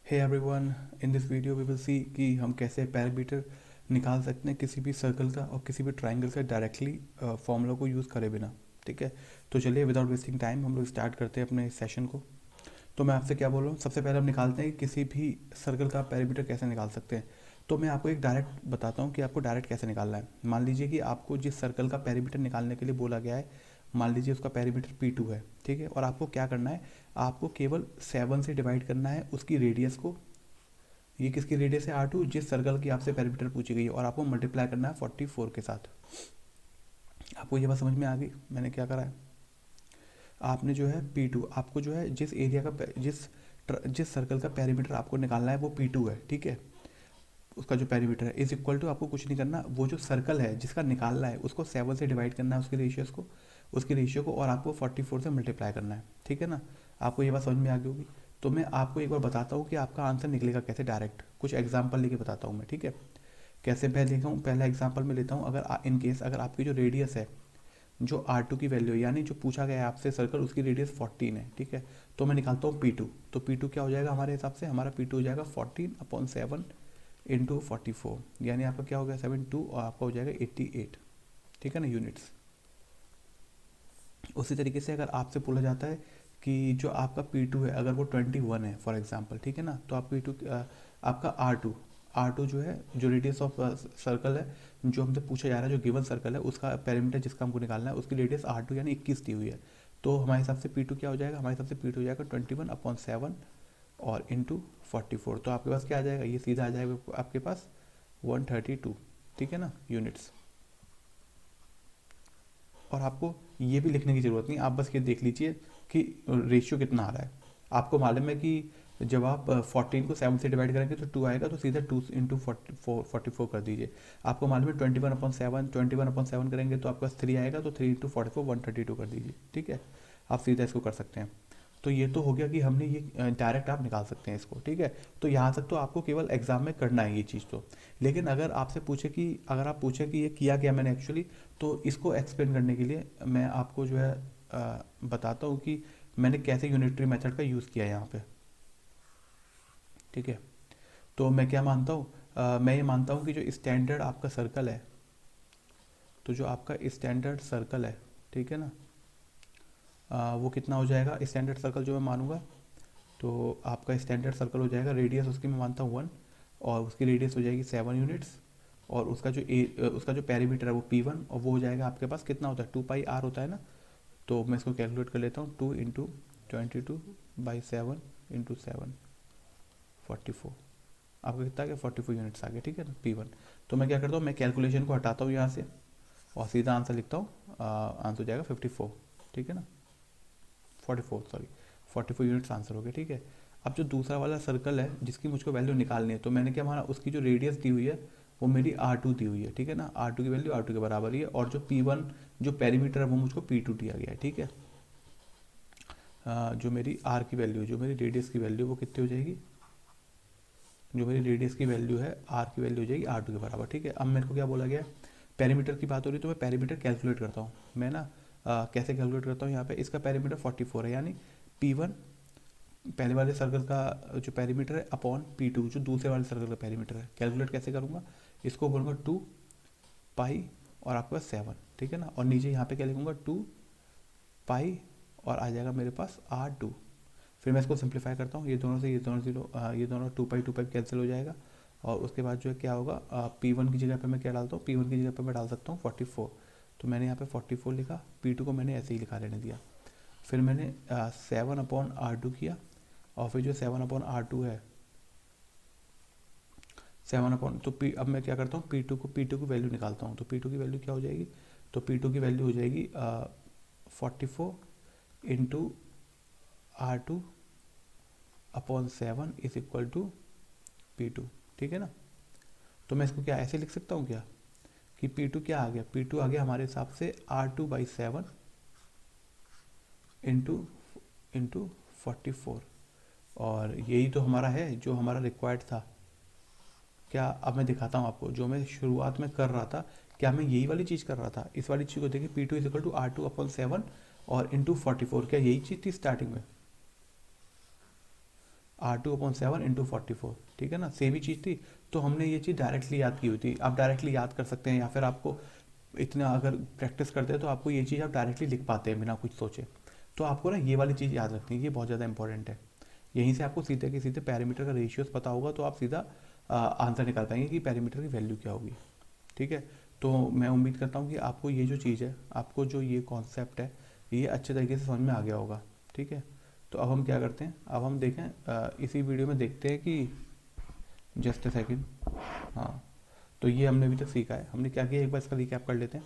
Hey everyone, in this video we will see कि हम कैसे पैरामीटर निकाल सकते हैं किसी भी सर्कल का और किसी भी ट्राइंगल का डायरेक्टली फॉर्मूला को यूज़ करे बिना। ठीक है, तो चलिए विदाउट वेस्टिंग टाइम हम लोग स्टार्ट करते हैं अपने सेशन को। तो मैं आपसे क्या बोल रहा हूँ, सबसे पहले हम निकालते हैं कि किसी भी सर्कल का पैरामीटर कैसे निकाल सकते हैं। तो मैं आपको एक डायरेक्ट बताता हूँ कि आपको डायरेक्ट कैसे निकालना है। मान लीजिए कि आपको जिस सर्कल का पैरामीटर निकालने के लिए बोला गया है, मान लीजिए उसका पैरामीटर P2 है। ठीक है, और आपको क्या करना है, आपको केवल 7 से डिवाइड करना है उसकी रेडियस को। ये किसकी रेडियस है R2, जिस सर्कल की आपसे पैरामीटर पूछी गई है, और आपको मल्टीप्लाई करना है 44 के साथ। आपको ये बात समझ में आ गई मैंने क्या करा है। आपने जो है P2, आपको जो है जिस एरिया का जिस सर्कल का पैरामीटर आपको निकालना है वो P2 है। ठीक है, उसका जो पैरामीटर है इज इक्वल टू, आपको कुछ नहीं करना, वो जो सर्कल है जिसका निकालना है उसको 7 से डिवाइड करना है उसकी रेशियो को और आपको 44 से मल्टीप्लाई करना है। ठीक है ना, आपको ये बात समझ में आ गई होगी। तो मैं आपको एक बार बताता हूँ कि आपका आंसर निकलेगा कैसे, डायरेक्ट कुछ एग्जाम्पल लेके बताता हूँ मैं। ठीक है, कैसे मैं लिखा हूँ, पहला एग्जाम्पल मैं लेता हूँ। अगर इन केस अगर आपकी जो रेडियस है, जो R2 की वैल्यू है, यानी जो पूछा गया है आपसे सर्कल, उसकी रेडियस 14 है। ठीक है, तो मैं निकालता हूँ P2। तो P2 क्या हो जाएगा हमारे हिसाब से, हमारा P2 हो जाएगा 14/7 इंटू 44, यानी आपका क्या हो गया 72 और आपका हो जाएगा 88। ठीक है ना, यूनिट्स। उसी तरीके से अगर आपसे बोला जाता है कि जो आपका P2 है अगर वो 21 है फॉर एग्जांपल, ठीक है ना, तो आप P2 आपका R2 जो है, जो रेडियस ऑफ सर्कल है, जो हमसे पूछा जा रहा है, जो गिवन सर्कल है उसका पैरामीटर जिसका हमको निकालना है, उसकी रेडियस R2 यानी 21 दी हुई है। तो हमारे हिसाब से P2 क्या हो जाएगा, हमारे हिसाब से P2 हो जाएगा 21/7 और इंटू 44। तो आपके पास क्या आ जाएगा, ये सीधा आ जाएगा आपके पास 132। ठीक है ना, यूनिट्स। और आपको ये भी लिखने की ज़रूरत नहीं, आप बस ये देख लीजिए कि रेशियो कितना आ रहा है। आपको मालूम है कि जब आप 14 को 7 से डिवाइड करेंगे तो 2 आएगा, तो सीधा 2 इंटू 44 कर दीजिए। आपको मालूम है 21/7 करेंगे तो आपके पास 3 आएगा, तो 3 इंटू 44 132 कर दीजिए। ठीक है, आप सीधा इसको कर सकते हैं। तो ये तो हो गया कि हमने ये डायरेक्ट आप निकाल सकते हैं इसको। ठीक है, तो यहाँ तक तो आपको केवल एग्जाम में करना है ये चीज़ तो। लेकिन अगर आपसे पूछे कि, अगर आप पूछे कि ये किया क्या मैंने एक्चुअली, तो इसको एक्सप्लेन करने के लिए मैं आपको जो है बताता हूँ कि मैंने कैसे यूनिटरी मेथड का यूज़ किया है यहाँ पे। ठीक है, तो मैं क्या मानता हूँ, मैं ये मानता हूँ कि जो स्टैंडर्ड आपका सर्कल है, तो जो आपका स्टैंडर्ड सर्कल है, ठीक है ना, वो कितना हो जाएगा स्टैंडर्ड सर्कल जो मैं मानूंगा। तो आपका स्टैंडर्ड सर्कल हो जाएगा, रेडियस उसकी मैं मानता हूँ 1, और उसकी रेडियस हो जाएगी 7 यूनिट्स, और उसका जो पैरीमीटर है वो P1, और वो हो जाएगा आपके पास कितना होता है 2πr होता है ना। तो मैं इसको कैलकुलेट कर लेता हूँ, 2 × 22/7 इंटू 7 44। आपका कितना आ गया 44 यूनिट्स आ गया। ठीक है ना, P1। तो मैं क्या करता हूँ, मैं कैलकुलेशन को हटाता हूँ यहाँ से और सीधा आंसर लिखता हूँ। आंसर हो जाएगा 54। ठीक है ना, 44 सॉरी, 44 यूनिट्स आंसर हो गया। ठीक है, अब जो दूसरा वाला सर्कल है जिसकी मुझको वैल्यू निकालनी है, तो मैंने क्या माना, उसकी जो रेडियस दी हुई है वो मेरी R2 दी हुई है। ठीक है ना, R2 की वैल्यू R2 के बराबर ही है, और जो P1 जो पैरीमीटर है वो मुझको P2 दिया गया है। ठीक है, जो मेरी R की वैल्यू, जो मेरी रेडियस की वैल्यू वो कितनी हो जाएगी, जो मेरी रेडियस की वैल्यू है R की वैल्यू हो जाएगी R2 के बराबर। ठीक है, अब मेरे को क्या बोला गया, पैरीमीटर की बात हो रही है, तो मैं पैरीमीटर कैलकुलेट करता हूँ। मैं ना कैसे कैलकुलेट करता हूँ, यहाँ पे इसका पैरीमीटर 44 है, यानी P1 पहले वाले सर्कल का जो पैरीमीटर है अपॉन P2 जो दूसरे वाले सर्कल का पैरीमीटर है। कैलकुलेट कैसे करूँगा, इसको बोलूँगा 2π और आपके पास 7। ठीक है ना, और नीचे यहाँ पे क्या लिखूँगा 2π और आ जाएगा मेरे पास R2। फिर मैं इसको सिंप्लीफाई करता हूँ, ये दोनों से ये दोनों जीरो, ये दोनों 2π कैंसिल हो जाएगा। और उसके बाद जो है क्या होगा, P1 की जगह पे मैं क्या डालता हूँ, P1 की जगह पे मैं डाल सकता हूँ 44। तो मैंने यहाँ पे 44 लिखा, P2 को मैंने ऐसे ही लिखा रहने दिया। फिर मैंने 7/R2 किया, और फिर जो 7/R2 है 7 तो पी, अब मैं क्या करता हूँ P2 की वैल्यू निकालता हूँ। तो P2 की वैल्यू क्या हो जाएगी, तो P2 की वैल्यू हो जाएगी 44 into R2/7 is equal to P2। ठीक है ना, तो मैं इसको क्या ऐसे लिख सकता हूँ क्या, कि P2 क्या आ गया, P2 आ गया हमारे हिसाब से R2/7 इंटू इंटू 44। और यही तो हमारा है जो हमारा रिक्वायर्ड था। क्या, अब मैं दिखाता हूँ आपको, जो मैं शुरुआत में कर रहा था, क्या मैं यही वाली चीज़ कर रहा था, इस वाली चीज़ को देखिए, P2 is equal to R2/7 और इंटू 44, क्या यही चीज़ थी स्टार्टिंग में। R2/7 इंटू 44, ठीक है ना, सेम ही चीज़ थी। तो हमने ये चीज़ डायरेक्टली याद की हुई थी, आप डायरेक्टली याद कर सकते हैं, या फिर आपको इतना अगर प्रैक्टिस करते हैं तो आपको ये चीज़ आप डायरेक्टली लिख पाते हैं बिना कुछ सोचे। तो आपको ना ये वाली चीज़ याद रखनी है, ये बहुत ज़्यादा इंपॉर्टेंट है। यहीं से आपको सीधे के सीधे पैरामीटर का रेशियोस पता होगा, तो आप सीधा आंसर निकाल पाएंगे कि पैरामीटर की वैल्यू क्या होगी, ठीक है। तो मैं उम्मीद करता हूँ कि आपको ये जो चीज़ है, आपको जो ये कॉन्सेप्ट है, ये अच्छे तरीके से समझ में आ गया होगा, ठीक है। तो अब हम क्या करते हैं, अब हम देखें इसी वीडियो में देखते हैं कि जस्ट अ सेकेंड। हाँ, तो ये हमने अभी तक सीखा है, हमने क्या किया एक बार इसका रिकैप कर लेते हैं।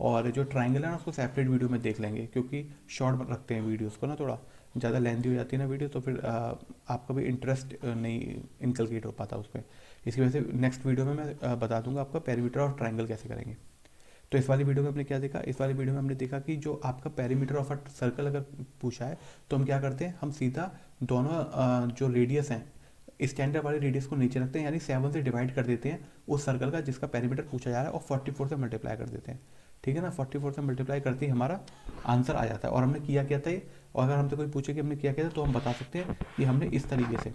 और जो ट्राइंगल है ना उसको सेपरेट वीडियो में देख लेंगे, क्योंकि शॉर्ट रखते हैं वीडियोस को ना, थोड़ा ज़्यादा लेंथी हो जाती है ना वीडियो, तो फिर आपका भी इंटरेस्ट नहीं इनकलकेट हो पाता उस पर। इसकी वजह से नेक्स्ट वीडियो में मैं बता दूंगा आपका पेरीमीटर और ट्राइंगल कैसे करेंगे। तो इस वाली वीडियो में हमने क्या देखा, इस वाली वीडियो में हमने देखा कि जो आपका पेरीमीटर ऑफ अ सर्कल अगर पूछा है तो हम क्या करते हैं, हम सीधा दोनों जो रेडियस हैं, स्टैंडर्ड वाले रेडियस को नीचे रखते हैं, यानी 7 से डिवाइड कर देते हैं उस सर्कल का जिसका पेरीमीटर पूछा जा रहा है, और 44 से मल्टीप्लाई कर देते हैं, ठीक है ना। 44 से मल्टीप्लाई करते ही हमारा आंसर आ जाता है। और हमने किया क्या था ये, और अगर हमसे कोई पूछे कि हमने किया क्या था, तो हम बता सकते हैं कि हमने इस तरीके से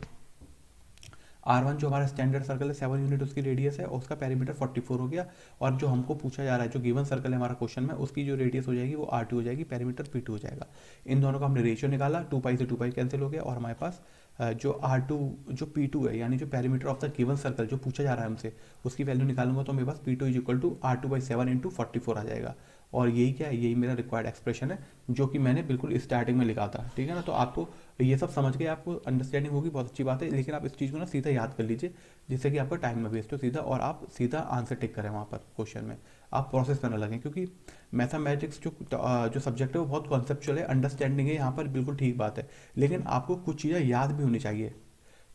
R1 जो हमारा स्टैंडर्ड सर्कल है 7 यूनिट उसकी रेडियस है, और उसका पेरीमीटर 44 हो गया। और जो हमको पूछा जा रहा है, जो गिवन सर्कल है हमारा क्वेश्चन में, उसकी जो रेडियस हो जाएगी वो R2 हो जाएगी, पेरीमीटर P2 हो जाएगा। इन दोनों का हमने रेशियो निकाला, 2 पाई से 2 पाई कैंसिल हो गया, और हमारे पास जो R2 जो P2 है, यानी जो perimeter of the given circle जो पूछा जा रहा है हमसे, उसकी वैल्यू निकालूंगा तो मेरे पास P2 is equal to R2/7 into 44 आ जाएगा। और यही क्या है, यही मेरा रिक्वायर्ड एक्सप्रेशन है, जो कि मैंने बिल्कुल स्टार्टिंग में लिखा था, ठीक है ना। तो आपको ये सब समझ के आपको अंडरस्टैंडिंग होगी, बहुत अच्छी बात है, लेकिन आप इस चीज़ को ना सीधा याद कर लीजिए, जिससे कि आपका टाइम ना वेस्ट हो सीधा, और आप सीधा आंसर टिक करें वहाँ पर क्वेश्चन में, आप प्रोसेस करने लगें। क्योंकि मैथमेटिक्स जो सब्जेक्ट है वो बहुत कॉन्सेप्चुअल है, अंडरस्टैंडिंग है यहाँ पर, बिल्कुल ठीक बात है, लेकिन आपको कुछ चीज़ें याद भी होनी चाहिए,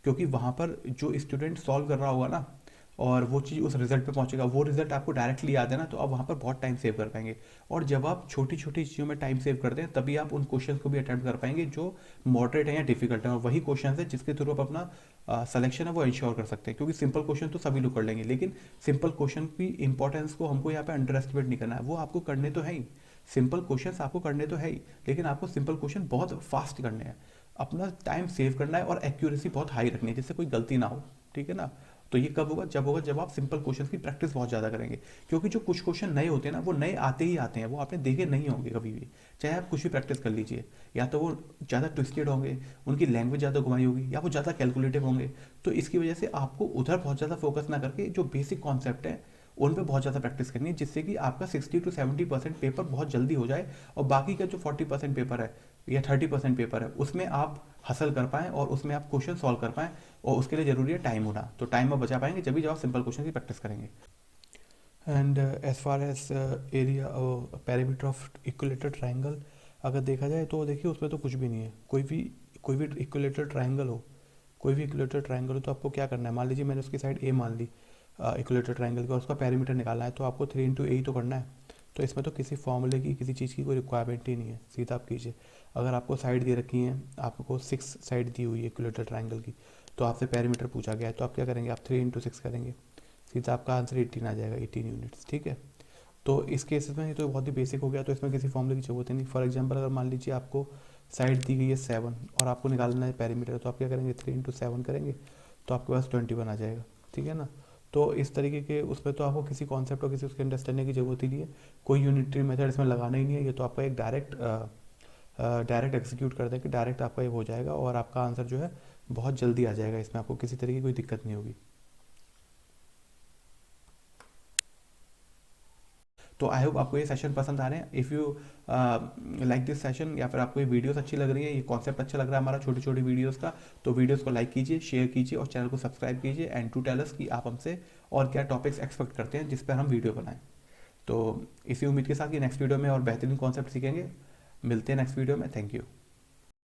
क्योंकि वहाँ पर जो स्टूडेंट सॉल्व कर रहा होगा ना, और वो चीज़ उस रिजल्ट पे पहुंचेगा, वो रिजल्ट आपको डायरेक्टली याद है ना, तो आप वहाँ पर बहुत टाइम सेव कर पाएंगे। और जब आप छोटी छोटी चीज़ों में टाइम सेव करते हैं, तभी आप उन क्वेश्चन को भी अटेम्प्ट कर पाएंगे जो मॉडरेट है या डिफिकल्ट है, और वही क्वेश्चन है जिसके थ्रू आप अपना सिलेक्शन है वो इंश्योर कर सकते हैं। क्योंकि सिंपल क्वेश्चन तो सभी लोग कर लेंगे, लेकिन सिंपल क्वेश्चन की इंपॉर्टेंस को हमको यहाँ पे अंडर एस्टिमेट नहीं करना है, वो आपको करने तो है ही, सिंपल क्वेश्चन आपको करने तो है ही, लेकिन आपको सिंपल क्वेश्चन बहुत फास्ट करने हैं, अपना टाइम सेव करना है, और एक्यूरेसी बहुत हाई रखनी है जिससे कोई गलती ना हो, ठीक है ना। तो ये कब होगा जब आप सिंपल क्वेश्चन की प्रैक्टिस बहुत ज़्यादा करेंगे। क्योंकि जो कुछ क्वेश्चन नए होते हैं ना, वो नए आते ही आते हैं, वो आपने देखे नहीं होंगे कभी भी, चाहे आप कुछ भी प्रैक्टिस कर लीजिए, या तो वो ज़्यादा ट्विस्टेड होंगे, उनकी लैंग्वेज ज़्यादा घुमाई होगी, या वो ज़्यादा कैलकुलेटिव होंगे। तो इसकी वजह से आपको उधर बहुत ज़्यादा फोकस ना करके जो बेसिक कॉन्सेप्ट है उन पे बहुत ज़्यादा प्रैक्टिस करनी है, जिससे कि आपका 60 to 70% पेपर बहुत जल्दी हो जाए, और बाकी का जो 40% पेपर है या 30% पेपर है उसमें आप हासिल कर पाएँ, और उसमें आप क्वेश्चन सॉल्व कर पाएँ, और उसके लिए ज़रूरी है टाइम होना। तो टाइम आप बचा पाएंगे जब आप सिंपल क्वेश्चन की प्रैक्टिस करेंगे। And as far as area perimeter of equilateral triangle अगर देखा जाए, तो देखिए उसमें तो कुछ भी नहीं है, कोई भी इक्विलेटरल ट्राइंगल हो, कोई भी इक्विलेटरल ट्राइंगल हो, तो आपको क्या करना है, मान लीजिए मैंने उसकी साइड ए मान ली इक्विलेटरल ट्राइंगल का, उसका पेरीमीटर निकालना है, तो आपको 3 into 8 तो करना है। तो इसमें तो किसी फॉर्मूले की किसी चीज़ की कोई रिक्वायरमेंट ही नहीं है, सीधा आप कीजिए। अगर आपको साइड दे रखी है, आपको 6 साइड दी हुई है इक्विलेटरल ट्राइंगल की, तो आपसे पेरीमीटर पूछा गया है, तो आप क्या करेंगे, आप 3 into 6 करेंगे, सीधा आपका आंसर 18 आ जाएगा, 18 यूनिट्स, ठीक है। तो इस केसेस में ये तो बहुत ही बेसिक हो गया, तो इसमें किसी फॉर्मूले की जरूरत ही नहीं। फॉर एग्जांपल अगर मान लीजिए आपको साइड दी गई है 7, और आपको निकालना है पेरीमीटर, तो आप क्या करेंगे, 3 into 7 करेंगे, तो आपके पास 21 आ जाएगा, ठीक है ना। तो इस तरीके के उसमें तो आपको किसी कॉन्सेप्ट और किसी उसके अंडरस्टैंडिंग की जरूरत ही नहीं है, कोई यूनिटरी मेथड इसमें लगाना ही नहीं है, ये तो आपका एक डायरेक्ट एग्जीक्यूट कर दें कि डायरेक्ट आपका ये हो जाएगा, और आपका आंसर जो है बहुत जल्दी आ जाएगा, इसमें आपको किसी तरीके की कोई दिक्कत नहीं होगी। तो आई होप आपको ये सेशन पसंद आ रहे हैं। If you like this session, या फिर आपको ये वीडियोस अच्छी लग रही है, ये कॉन्सेप्ट अच्छा लग रहा है हमारा छोटी छोटी वीडियोस का, तो वीडियोस को लाइक कीजिए, शेयर कीजिए, और चैनल को सब्सक्राइब कीजिए, एंड टू टेल अस कि आप हमसे और क्या टॉपिक्स एक्सपेक्ट करते हैं जिस पर हम वीडियो बनाएं। तो इसी उम्मीद के साथ कि नेक्स्ट वीडियो में और बेहतरीन कॉन्सेप्ट सीखेंगे। मिलते हैं नेक्स्ट वीडियो में, थैंक यू।